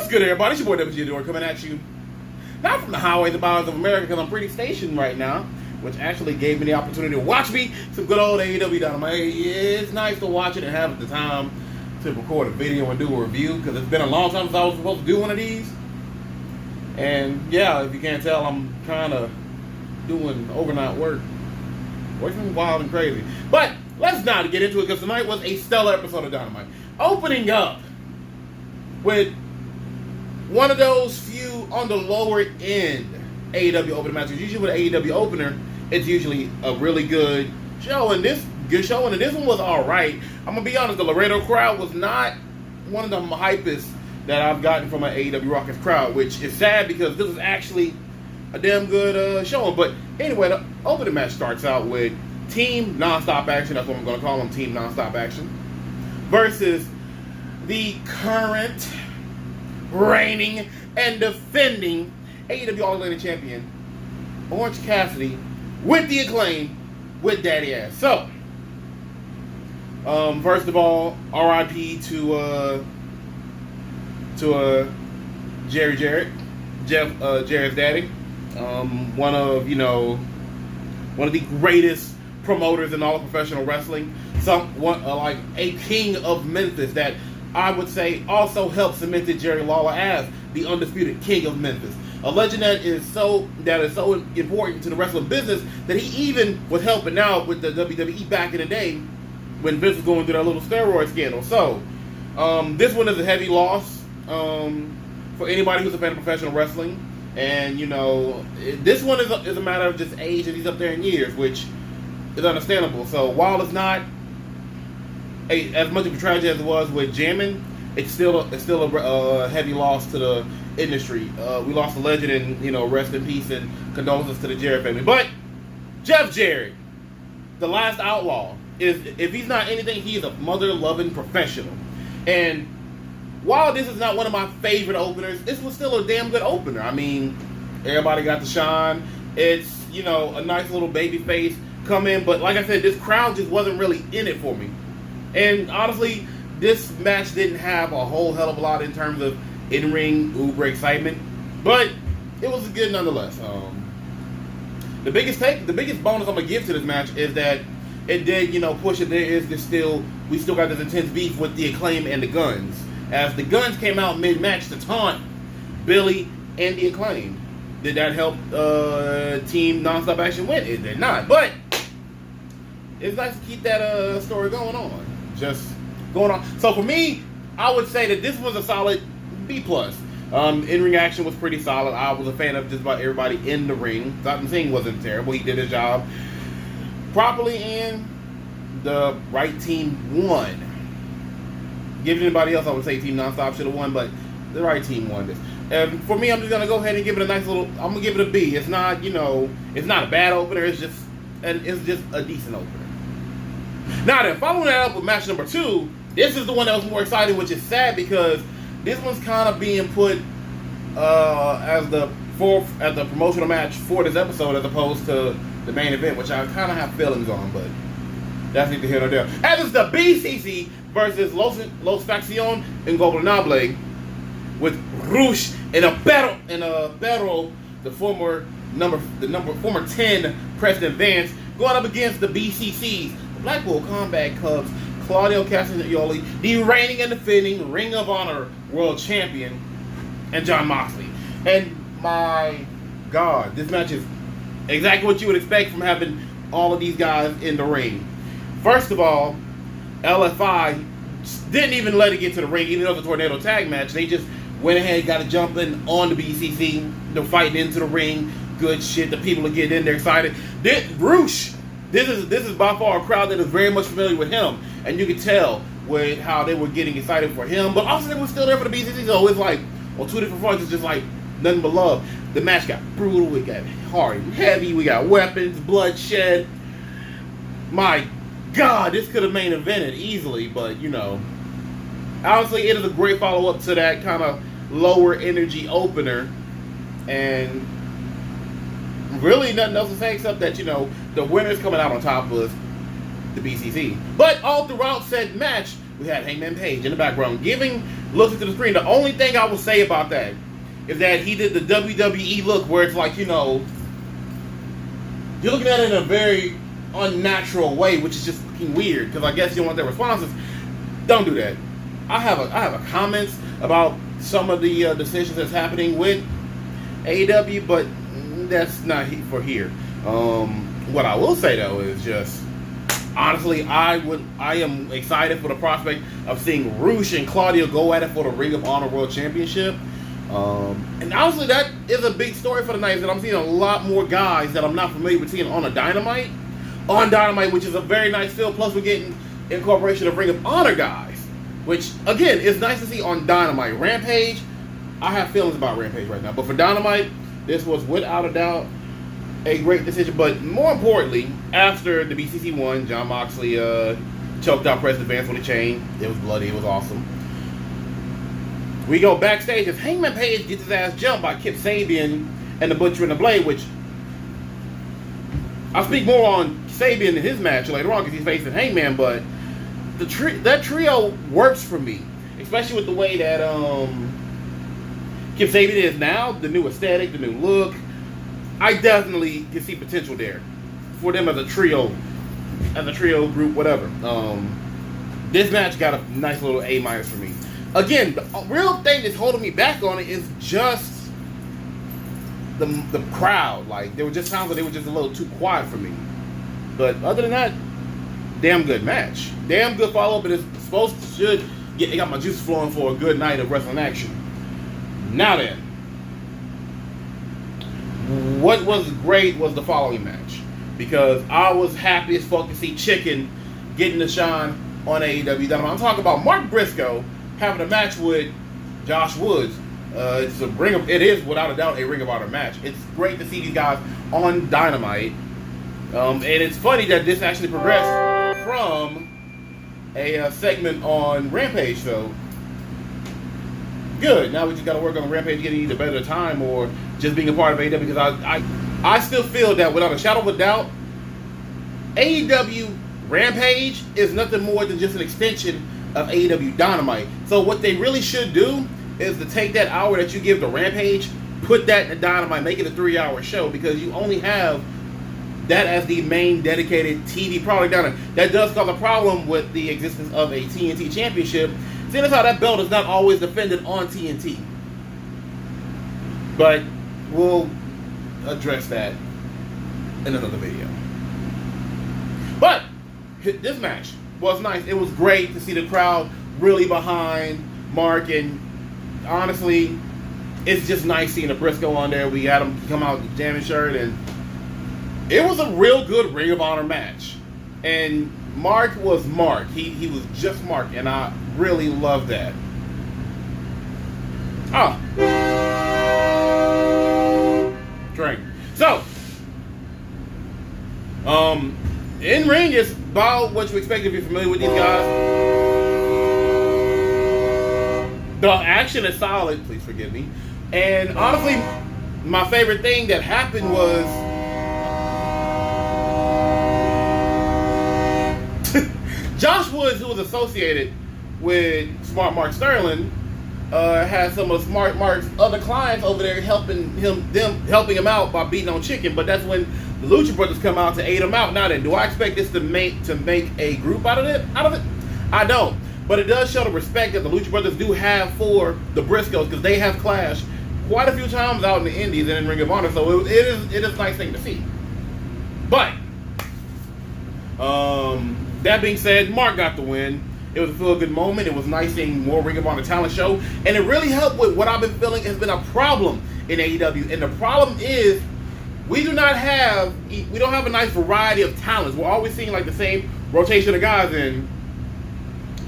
What's good, everybody? It's your boy WG Door coming at you, not from the highways and byways of America, because I'm pretty stationed right now, which actually gave me the opportunity to watch me some good old AEW Dynamite. It's nice to watch it and have the time to record a video and do a review, because it's been a long time since I was supposed to do one of these. And yeah, if you can't tell, I'm kind of doing overnight work. Working wild and crazy. But let's not get into it, because tonight was a stellar episode of Dynamite. Opening up with one of those few on the lower end AEW opening matches. Usually with an AEW opener, it's usually a really good show, and this one was alright. I'm gonna be honest, the Laredo crowd was not one of the hypest that I've gotten from an AEW Rockets crowd, which is sad because this is actually a damn good showing. But anyway, the opening match starts out with Team Nonstop Action, that's what I'm gonna call them, Team Nonstop Action, versus the current reigning and defending AEW All-Atlantic Champion, Orange Cassidy, with the Acclaim, with Daddy Ass. So, first of all, R.I.P. to Jerry Jarrett, Jarrett's daddy. One of the greatest promoters in all of professional wrestling. Like a king of Memphis that I would say also helped cement Jerry Lawler as the undisputed king of Memphis. A legend that is so important to the wrestling business that he even was helping out with the WWE back in the day when Vince was going through that little steroid scandal. So this one is a heavy loss for anybody who's a fan of professional wrestling. And this one is a matter of just age, and he's up there in years, which is understandable. So while it's not as much of a tragedy as it was with Jammin', it's still a heavy loss to the industry. We lost a legend, and rest in peace and condolences to the Jarrett family. But Jeff Jarrett, the last outlaw, if he's not anything, he is a mother-loving professional. And while this is not one of my favorite openers, this was still a damn good opener. I mean, everybody got to shine. It's a nice little baby face come in, but like I said, this crowd just wasn't really in it for me. And honestly, this match didn't have a whole hell of a lot in terms of in-ring uber excitement, but it was good nonetheless. The biggest bonus I'm gonna give to this match is that it did, push it. We still got this intense beef with the Acclaim and the Guns, as the Guns came out mid-match to taunt Billy and the Acclaim. Did that help Team Nonstop Action win? It did not, but it's nice to keep that story going on. So for me, I would say that this was a solid B+. In-ring action was pretty solid. I was a fan of just about everybody in the ring. Satan Singh wasn't terrible. He did his job properly, and the right team won. Given anybody else, I would say Team Nonstop should have won, but the right team won this. And for me, I'm just gonna go ahead and give it a nice little. I'm gonna give it a B. It's not, it's not a bad opener. It's just a decent opener. Now then, following that up with match number 2, this is the one that was more exciting, which is sad because this one's kind of being put as the promotional match for this episode, as opposed to the main event, which I kind of have feelings on, but that's neither here nor there. As it's the BCC versus Los Facción Ingobernables, with Rush in a battle, the former 10 President Vance, going up against the BCCs, the Blackpool Combat Clubs, Claudio Castagnoli, the reigning and defending Ring of Honor World Champion, and Jon Moxley. And my God, this match is exactly what you would expect from having all of these guys in the ring. First of all, LFI didn't even let it get to the ring, even though it was a tornado tag match. They just went ahead, got to jump in on the BCC. They're fighting into the ring. Good shit. The people are getting in there excited. Rush, this is by far a crowd that is very much familiar with him, and you could tell with how they were getting excited for him. But also they were still there for the BCC. So it's like on two different fronts. It's just like nothing but love. The match got brutal. It got hard and heavy. We got weapons, bloodshed. My God, this could have main evented easily, but honestly, it is a great follow-up to that kind of lower energy opener, and really nothing else to say except that the winner's coming out on top was the BCC. But all throughout said match, we had Hangman Page in the background giving looks into the screen. The only thing I will say about that is that he did the WWE look where it's like, you're looking at it in a very unnatural way, which is just fucking weird, because I guess you don't want their responses. Don't do that. I have a comments about some of the decisions that's happening with AEW, but that's not for here. What I will say though is just, honestly, I am excited for the prospect of seeing Rush and Claudio go at it for the Ring of Honor World Championship. And honestly, that is a big story for the night, that I'm seeing a lot more guys that I'm not familiar with seeing on Dynamite, which is a very nice feel. Plus, we're getting incorporation of Ring of Honor guys, which again is nice to see on Dynamite. Rampage, I have feelings about Rampage right now, but for Dynamite, this was without a doubt a great decision. But more importantly, after the BCC won, Jon Moxley choked out President Vance with a chain. It was bloody. It was awesome. We go backstage as Hangman Page gets his ass jumped by Kip Sabian and the Butcher and the Blade, which I'll speak more on Sabian in his match later on because he's facing Hangman, but that trio works for me, especially with the way that Kip Sabian is now, the new aesthetic, the new look. I definitely can see potential there for them as a trio group, whatever. This match got a nice little A- for me. Again, the real thing that's holding me back on it is just the crowd. Like, there were just times where they were just a little too quiet for me. But other than that, damn good match. Damn good follow-up. It got my juices flowing for a good night of wrestling action. Now then, what was great was the following match, because I was happy as fuck to see Chicken getting the shine on AEW Dynamite. I'm talking about Mark Briscoe having a match with Josh Woods. It is without a doubt a Ring of Honor match. It's great to see these guys on Dynamite, and it's funny that this actually progressed from a segment on Rampage. So good. Now we just got to work on Rampage getting either better time or just being a part of AEW, because I still feel that without a shadow of a doubt, AEW Rampage is nothing more than just an extension of AEW Dynamite. So what they really should do is to take that hour that you give to Rampage, put that in Dynamite, make it a 3-hour show, because you only have that as the main dedicated TV product down there. That does cause a problem with the existence of a TNT Championship, seeing as how that belt is not always defended on TNT. But we'll address that in another video. But this match was nice. It was great to see the crowd really behind Mark, and honestly, it's just nice seeing the Briscoe on there. We had him come out with the jamming shirt, and it was a real good Ring of Honor match. And Mark was Mark. He was just Mark, and I really love that. Drink. So, in ring is about what you expect if you're familiar with these guys. The action is solid, please forgive me. And honestly, my favorite thing that happened was Josh Woods, who was associated with Smart Mark Sterling, had some of Smart Mark's other clients over there helping him out by beating on Chicken. But that's when the Lucha Brothers come out to aid him out. Now then, do I expect this to make a group out of it? I don't. But it does show the respect that the Lucha Brothers do have for the Briscoes, because they have clashed quite a few times out in the Indies and in Ring of Honor. So it is a nice thing to see. But that being said, Mark got the win. It was a feel-good moment. It was nice seeing more Ring of Honor talent show. And it really helped with what I've been feeling has been a problem in AEW. And the problem is we don't have a nice variety of talents. We're always seeing like the same rotation of guys. And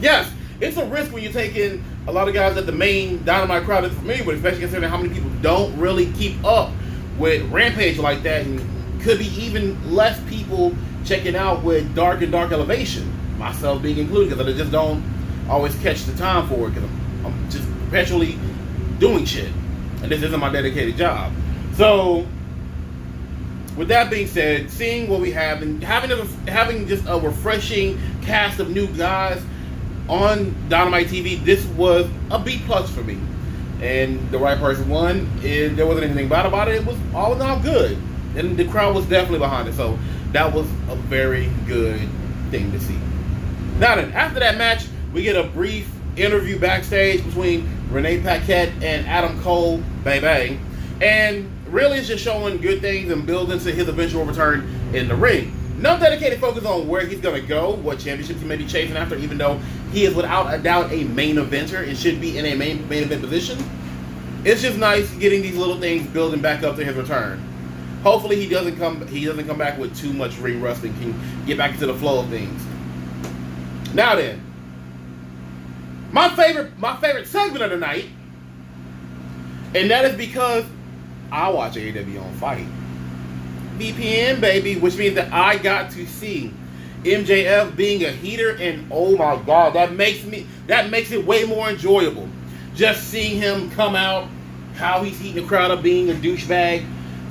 yes, it's a risk when you take in a lot of guys that the main Dynamite crowd is familiar with, especially considering how many people don't really keep up with Rampage like that. And could be even less people checking out with Dark and Dark Elevation, myself being included, because I just don't always catch the time for it, because I'm just perpetually doing shit, and this isn't my dedicated job. So, with that being said, seeing what we have and having just a refreshing cast of new guys on Dynamite TV, this was a B plus for me. And the right person won, and there wasn't anything bad about it. It was all in all good. And the crowd was definitely behind it. So that was a very good thing to see. Now then, after that match, we get a brief interview backstage between Renee Paquette and Adam Cole, bang bang. And really it's just showing good things and building to his eventual return in the ring. No dedicated focus on where he's going to go, what championships he may be chasing after, even though he is without a doubt a main eventer and should be in a main event position. It's just nice getting these little things building back up to his return. Hopefully he doesn't come back with too much ring rust and can get back into the flow of things. Now then, my favorite segment of the night, and that is because I watch AEW on Fight. VPN, baby, which means that I got to see MJF being a heater, and oh my god, that makes it way more enjoyable. Just seeing him come out, how he's heating the crowd up, being a douchebag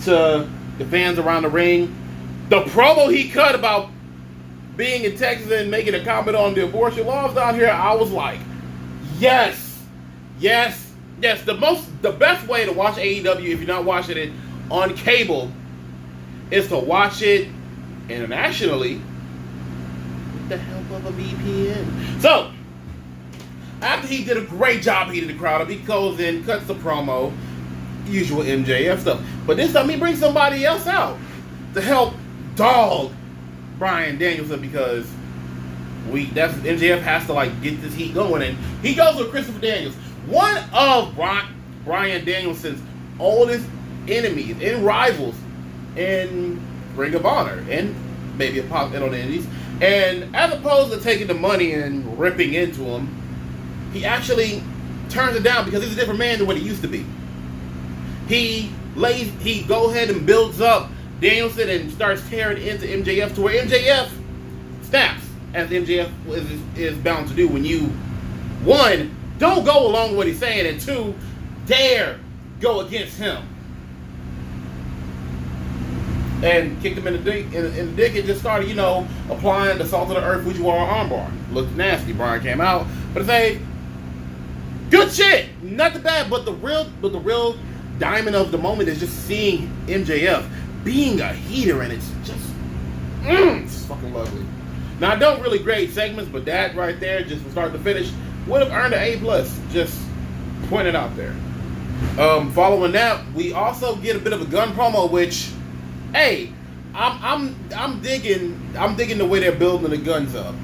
to the fans around the ring. The promo he cut about being in Texas and making a comment on the abortion laws down here, I was like, yes, yes, yes. The best way to watch AEW, if you're not watching it on cable, is to watch it internationally with the help of a VPN. So, after he did a great job heating the crowd up, he goes in, cuts the promo, usual MJF stuff. But this time he brings somebody else out to help dog Bryan Danielson, because MJF has to like get this heat going, and he goes with Christopher Daniels, one of Bryan Danielson's oldest enemies and rivals in Ring of Honor and maybe a pop in on the indies. And as opposed to taking the money and ripping into him, he actually turns it down because he's a different man than what he used to be. He goes ahead and builds up Danielson and starts tearing into MJF to where MJF snaps, as MJF is bound to do when you, one, don't go along with what he's saying, and two, dare go against him. And kicked him in the dick and just started, applying the salt of the earth Fujiwara armbar. Looked nasty. Bryan came out, but say, good shit, not the bad, but the real diamond of the moment is just seeing MJF being a heater, and it's just, it's fucking lovely. Now I don't really grade segments, but that right there, just from start to finish, would have earned an A+. Just point it out there. Following that, we also get a bit of a gun promo, which, hey, I'm digging the way they're building the guns up.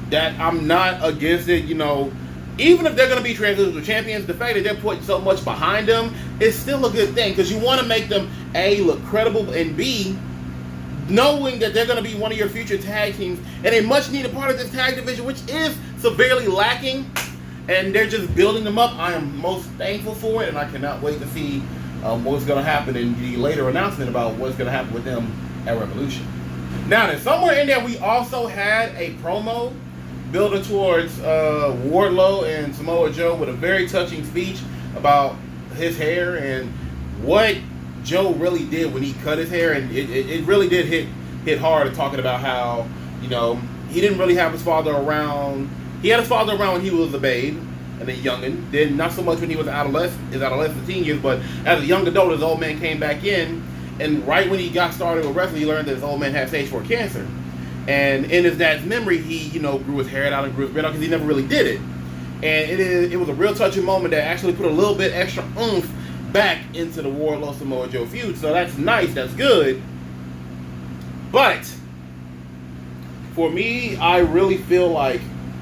That I'm not against it, Even if they're going to be transitional champions, the fact that they're putting so much behind them is still a good thing, because you want to make them, A, look credible, and B, knowing that they're going to be one of your future tag teams and a much needed part of this tag division, which is severely lacking, and they're just building them up. I am most thankful for it, and I cannot wait to see what's going to happen in the later announcement about what's going to happen with them at Revolution. Now, then, somewhere in there, we also had a promo building towards Wardlow and Samoa Joe with a very touching speech about his hair and what Joe really did when he cut his hair, and it really did hit hard, talking about how he didn't really have his father around. He had his father around when he was a babe and a youngin'. Then not so much when he was his adolescent teen years, but as a young adult, his old man came back in, and right when he got started with wrestling, he learned that his old man had stage 4 cancer. And in his dad's memory, he, grew his hair out and grew his beard out because he never really did it. And it was a real touching moment that actually put a little bit extra oomph back into the Wardlow Samoa Joe feud. So that's nice, that's good. But for me, I really feel like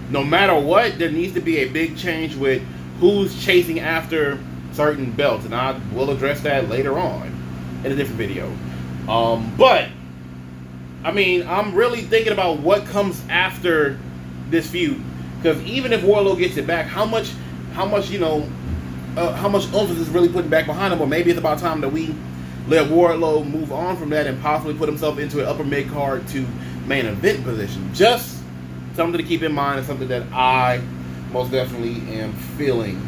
no matter what, there needs to be a big change with who's chasing after certain belts. And I will address that later on in a different video. But I mean, I'm really thinking about what comes after this feud, because even if Wardlow gets it back, how much oomph is this really putting back behind him? Or maybe it's about time that we let Wardlow move on from that and possibly put himself into an upper mid card to main event position. Just something to keep in mind, and something that I most definitely am feeling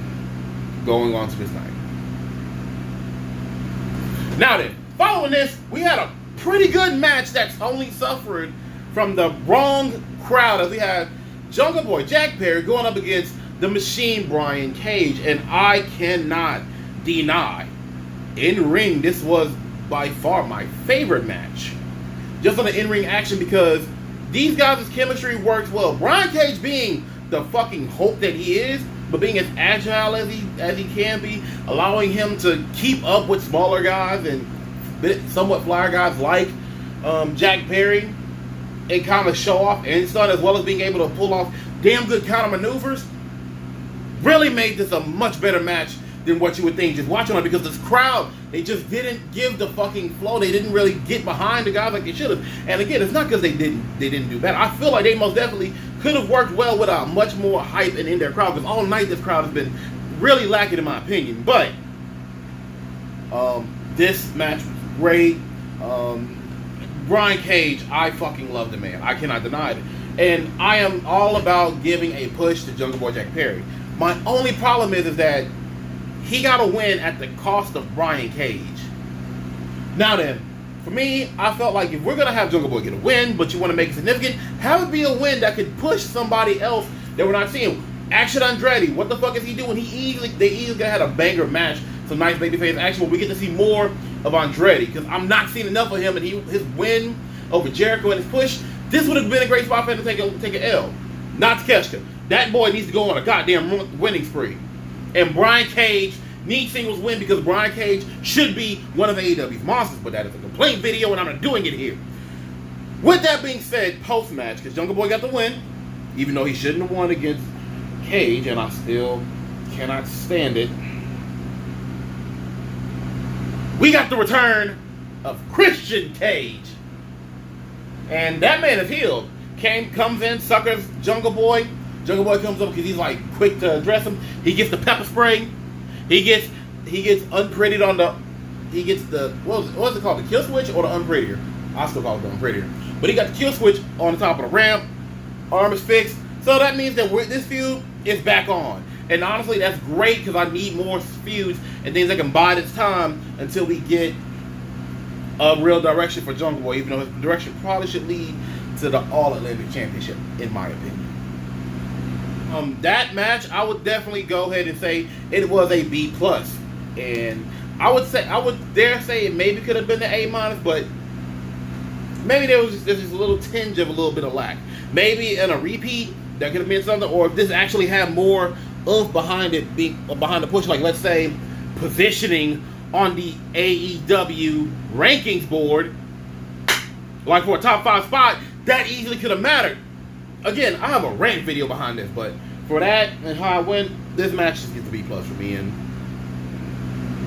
going on to this night. Now then, following this, we had a pretty good match that's only suffered from the wrong crowd, as we had Jungle Boy Jack Perry going up against the Machine Brian Cage, and I cannot deny, in ring, this was by far my favorite match. Just on the in-ring action, because these guys' chemistry works well. Brian Cage being the fucking Hulk that he is, but being as agile as he can be, allowing him to keep up with smaller guys and somewhat flyer guys like Jack Perry, and kind of show off and stunt, as well as being able to pull off damn good counter maneuvers, really made this a much better match than what you would think just watching it, because this crowd, they just didn't give the fucking flow. They didn't really get behind the guys like they should have. And again, it's not because they didn't do better. I feel like they most definitely could have worked well with a much more hype and in their crowd, because all night this crowd has been really lacking, in my opinion. But this match was great. Brian Cage, I fucking love the man. I cannot deny it. And I am all about giving a push to Jungle Boy Jack Perry. My only problem is that he got to win at the cost of Brian Cage. Now then, for me, I felt like if we're going to have Jungle Boy get a win, but you want to make it significant, have it be a win that could push somebody else that we're not seeing. Action Andretti, what the fuck is he doing? They easily had a banger match, some nice babyface action, where we get to see more of Andretti, because I'm not seeing enough of him, and his win over Jericho and his push, this would have been a great spot for him to take an L. Not Takeshita. That boy needs to go on a goddamn winning spree. And Brian Cage needs singles win, because Brian Cage should be one of AEW's monsters, but that is a complaint video, and I'm not doing it here. With that being said, post-match, because Jungle Boy got the win, even though he shouldn't have won against Cage, and I still cannot stand it. We got the return of Christian Cage. And that man is healed. Comes in, suckers Jungle Boy. Jungle Boy comes up because he's like quick to address him. He gets the pepper spray. He gets unprettied on the. He gets the what's it called? The kill switch or the unprettier? I still call it the unprettier. But he got the kill switch on the top of the ramp. Arm is fixed. So that means that this feud is back on. And honestly, that's great, because I need more feuds and things that can bide its time until we get a real direction for Jungle Boy, even though his direction probably should lead to the All-Atlantic Championship, in my opinion. That match, I would definitely go ahead and say it was a B+. And I would dare say it maybe could have been the A-, but maybe there's just a little tinge of a little bit of lack. Maybe in a repeat, that could have been something, or if this actually had more oomph behind it, behind the push, like let's say positioning on the AEW rankings board, like for a top 5 spot, that easily could have mattered. Again, I have a rank video behind this, but for that and how I went, this match just gets a B+ for me, and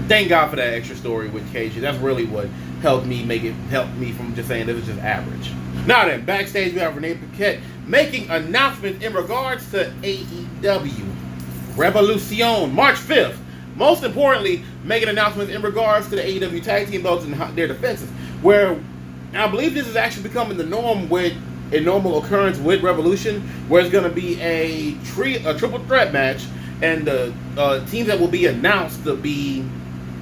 thank God for that extra story with Cage. That's really what helped me from just saying this is just average. Now then, backstage we have Renee Paquette making announcements in regards to AEW Revolution, March 5th. Most importantly, making announcements in regards to the AEW tag team belts and their defenses, where I believe this is actually becoming the norm with a normal occurrence with Revolution, where it's going to be a triple threat match, and the teams that will be announced to be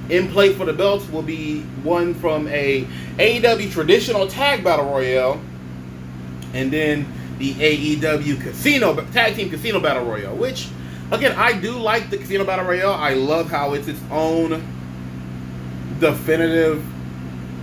in play for the belts will be one from a AEW traditional tag battle royale, and then the AEW tag team casino battle royale, which again, I do like the casino battle royale. I love how it's its own definitive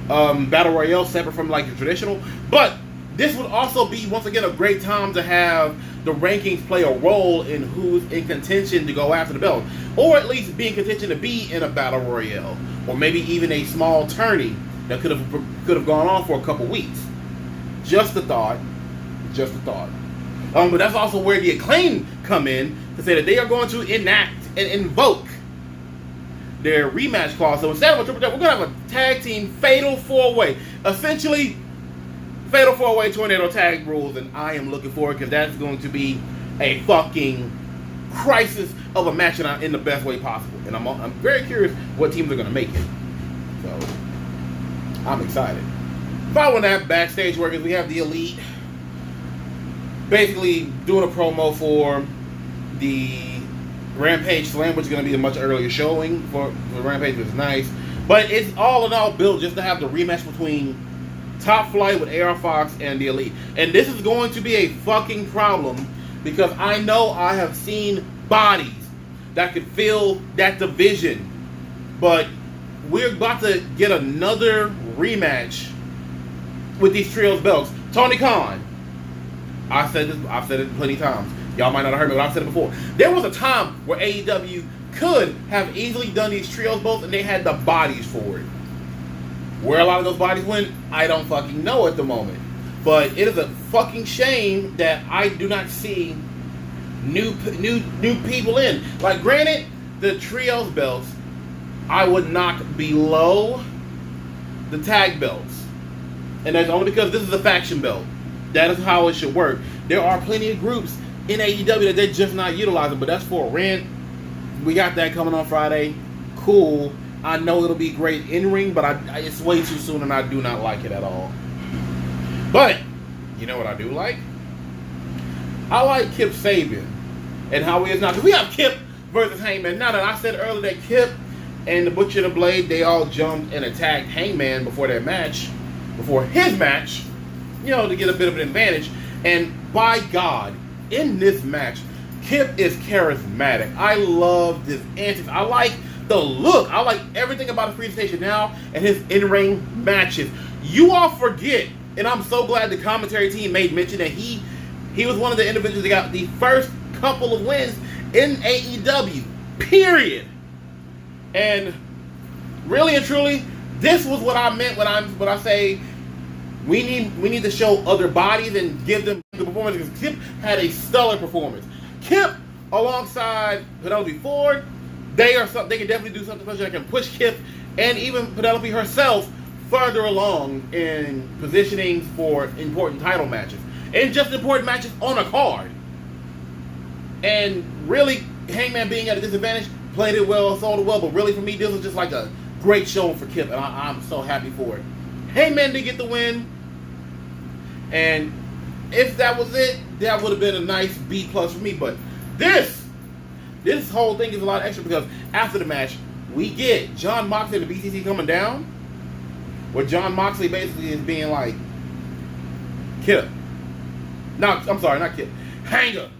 battle royale, separate from like the traditional. But this would also be, once again, a great time to have the rankings play a role in who's in contention to go after the belt, or at least be in contention to be in a battle royale, or maybe even a small tourney that could have gone on for a couple weeks. Just a thought. But that's also where the Acclaim come in to say that they are going to enact and invoke their rematch clause. So instead of a triple threat, we're going to have a tag team fatal 4-way. Essentially, fatal 4-way tornado tag rules, and I am looking forward, because that's going to be a fucking crisis of a match in the best way possible. And I'm very curious what teams are going to make it. So, I'm excited. Following that, backstage workers, we have the Elite basically doing a promo for the Rampage Slam, which is going to be a much earlier showing for Rampage, which is nice. But it's all in all built just to have the rematch between Top Flight with AR Fox and the Elite. And this is going to be a fucking problem because I know I have seen bodies that could fill that division. But we're about to get another rematch with these trios belts. Tony Khan, I've said it plenty of times. Y'all might not have heard me, but I've said it before. There was a time where AEW could have easily done these trios belts, and they had the bodies for it. Where a lot of those bodies went, I don't fucking know at the moment. But it is a fucking shame that I do not see new people in. Like, granted, the trios belts I would knock below the tag belts, and that's only because this is a faction belt. That is how it should work. There are plenty of groups in AEW that they're just not utilizing, but that's for a rant. We got that coming on Friday. Cool. I know it'll be great in ring, but it's way too soon, and I do not like it at all. But you know what I do like? I like Kip Sabian and how he is now. Because we have Kip versus Hangman. Now that I said earlier that Kip and the Butcher and the Blade, they all jumped and attacked Hangman before his match, you know, to get a bit of an advantage. And by God, in this match, Kip is charismatic. I love his antics. I like the look. I like everything about his presentation now and his in-ring matches. You all forget, and I'm so glad the commentary team made mention that he was one of the individuals that got the first couple of wins in AEW, period. And really and truly, this was what I meant when I say we need to show other bodies and give them the performance, because Kip had a stellar performance. Kip alongside Penelope Ford, they can definitely do something special that can push Kip and even Penelope herself further along in positioning for important title matches and just important matches on a card. And really, Hangman being at a disadvantage, played it well, sold it well, but really for me, this was just like a great show for Kip, and I'm so happy for it. Hangman did get the win, and if that was it, that would have been a nice B+ for me. But this whole thing is a lot extra, because after the match, we get Jon Moxley and the BCC coming down, where Jon Moxley basically is being like, Kip. No, I'm sorry, not Kip. Hanger.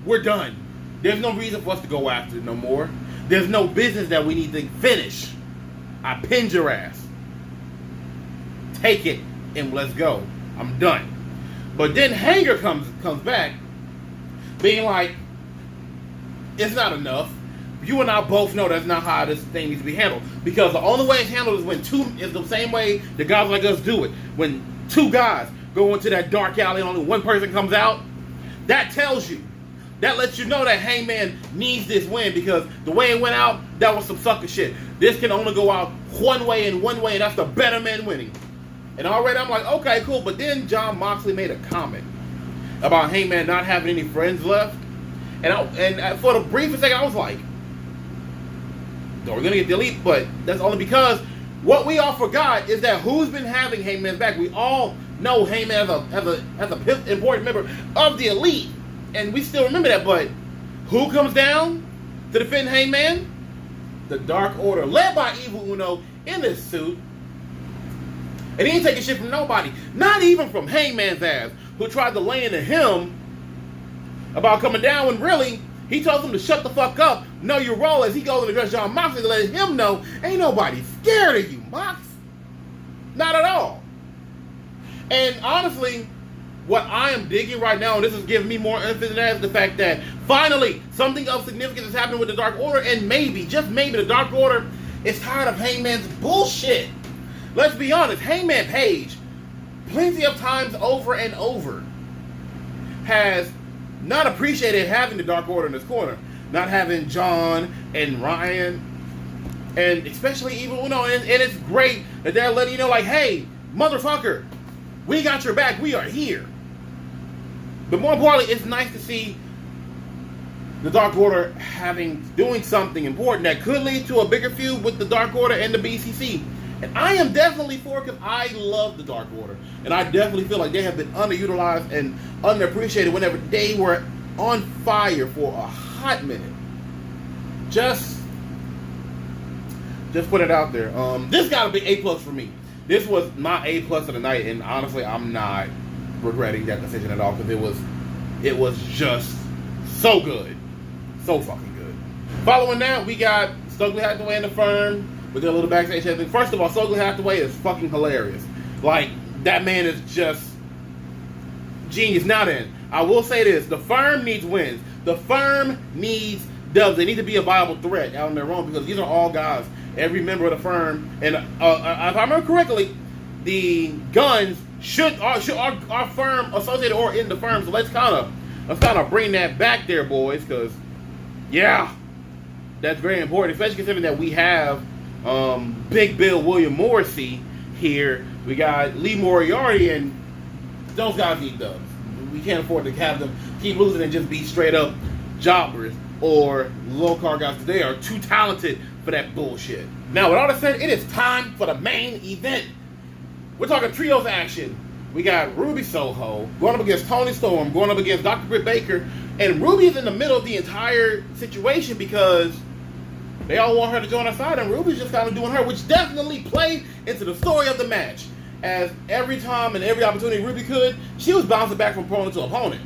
We're done. There's no reason for us to go after it no more. There's no business that we need to finish. I pinned your ass. Take it and let's go. I'm done. But then Hanger comes back being like, it's not enough. You and I both know that's not how this thing needs to be handled. Because the only way it's handled is the same way the guys like us do it. When two guys go into that dark alley and only one person comes out, that tells you. That lets you know that Hangman needs this win, because the way it went out, that was some sucker shit. This can only go out one way, and that's the better man winning. And already I'm like, okay, cool. But then Jon Moxley made a comment about Hangman not having any friends left. And for the briefest second, I was like, no, we're going to get the Elite. But that's only because what we all forgot is that who's been having Hangman's back? We all know Hangman has an important member of the Elite. And we still remember that, but who comes down to defend Hangman? The Dark Order, led by Evil Uno in this suit. And he ain't taking shit from nobody. Not even from Hangman's ass, who tried to lay into him about coming down when really he told him to shut the fuck up, know your role, as he goes and address Jon Moxley to let him know ain't nobody scared of you, Mox. Not at all. And honestly, what I am digging right now, and this is giving me more emphasis than that, is the fact that finally something of significance is happening with the Dark Order, and maybe, just maybe, the Dark Order is tired of Hangman's bullshit. Let's be honest, Hangman Page, plenty of times over and over, has not appreciated having the Dark Order in his corner. Not having John and Ryan, and especially Evil Uno, and it's great that they're letting you know, like, hey, motherfucker, we got your back, we are here. But more importantly, it's nice to see the Dark Order doing something important that could lead to a bigger feud with the Dark Order and the BCC. And I am definitely for it, because I love the Dark Order. And I definitely feel like they have been underutilized and underappreciated whenever they were on fire for a hot minute. Just put it out there. This got to be A+ for me. This was my A+ of the night, and honestly, I'm not regretting that decision at all, because It was just so good. So fucking good. Following that, we got Stokely Hathaway and the Firm with their little backstage thing. First of all, Stokely Hathaway is fucking hilarious. Like, that man is just genius. Now then, I will say this. The Firm needs wins. The Firm needs dubs. They need to be a viable threat out on their own because these are all guys. Every member of the Firm. And if I remember correctly, the Guns are Firm associated or in the Firm. So let's kind of bring that back there, boys, because yeah, that's very important, especially considering that we have Big Bill William Morrissey here. We got Lee Moriarty, and those guys need dubs. We can't afford to have them keep losing and just be straight up jobbers or low card guys, because they are too talented for that bullshit. Now, with all that said, it is time for the main event. We're talking trios action. We got Ruby Soho going up against Toni Storm, going up against Dr. Britt Baker, and Ruby is in the middle of the entire situation because they all want her to join our side, and Ruby's just kind of doing her, which definitely played into the story of the match. As every time and every opportunity Ruby could, she was bouncing back from opponent to opponent.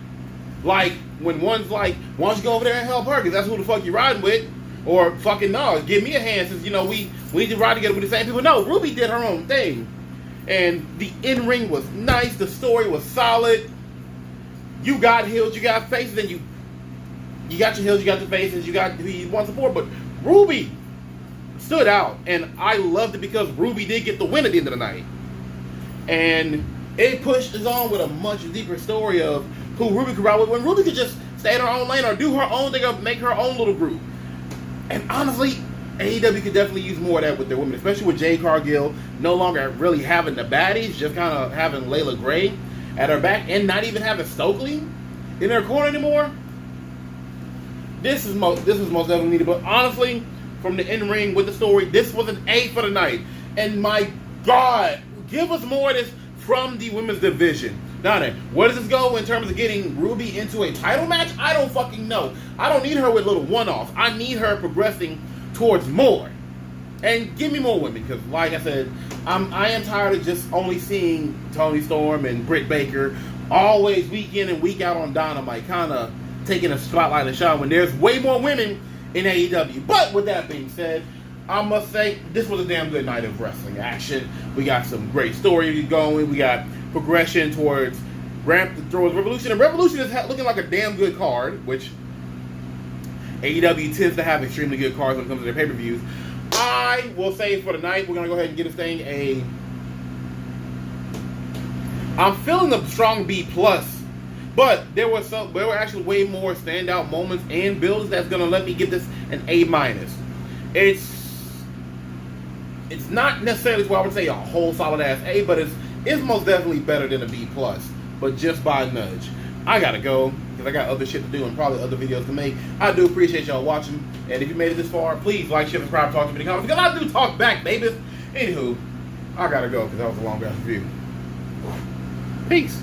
Like, when one's like, why don't you go over there and help her, because that's who the fuck you riding with, or fucking no, give me a hand since, you know, we need to ride together with the same people. No, Ruby did her own thing. And the in-ring was nice, the story was solid. You got heels, you got faces, and you got your heels, you got the faces, you got who you want support, but Ruby stood out, and I loved it because Ruby did get the win at the end of the night. And it pushes on with a much deeper story of who Ruby could ride with, when Ruby could just stay in her own lane or do her own thing or make her own little group. And honestly, AEW could definitely use more of that with their women, especially with Jade Cargill no longer really having the baddies, just kind of having Layla Gray at her back and not even having Stokely in her corner anymore. This was most definitely needed. But honestly, from the in-ring with the story, this was an A for the night. And my God, give us more of this from the women's division. Now then, where does this go in terms of getting Ruby into a title match? I don't fucking know. I don't need her with little one-offs. I need her progressing towards more. And give me more women, because like I said, I am tired of just only seeing Toni Storm and Britt Baker always week in and week out on Dynamite, kind of taking a spotlight and shine when there's way more women in AEW. But with that being said, I must say this was a damn good night of wrestling action. We got some great story going. We got progression towards Revolution, and Revolution is looking like a damn good card, which AEW tends to have extremely good cards when it comes to their pay-per-views. I will say for the night, we're going to go ahead and give this thing I'm feeling a strong B+, but there were actually way more standout moments and builds that's going to let me give this an A-. It's not necessarily what I would say a whole solid ass A, but it's most definitely better than a B+, but just by a nudge. I gotta go, because I got other shit to do and probably other videos to make. I do appreciate y'all watching, and if you made it this far, please like, share, subscribe, talk to me in the comments, because I do talk back, babies. Anywho, I gotta go, because that was a long ass review. Peace.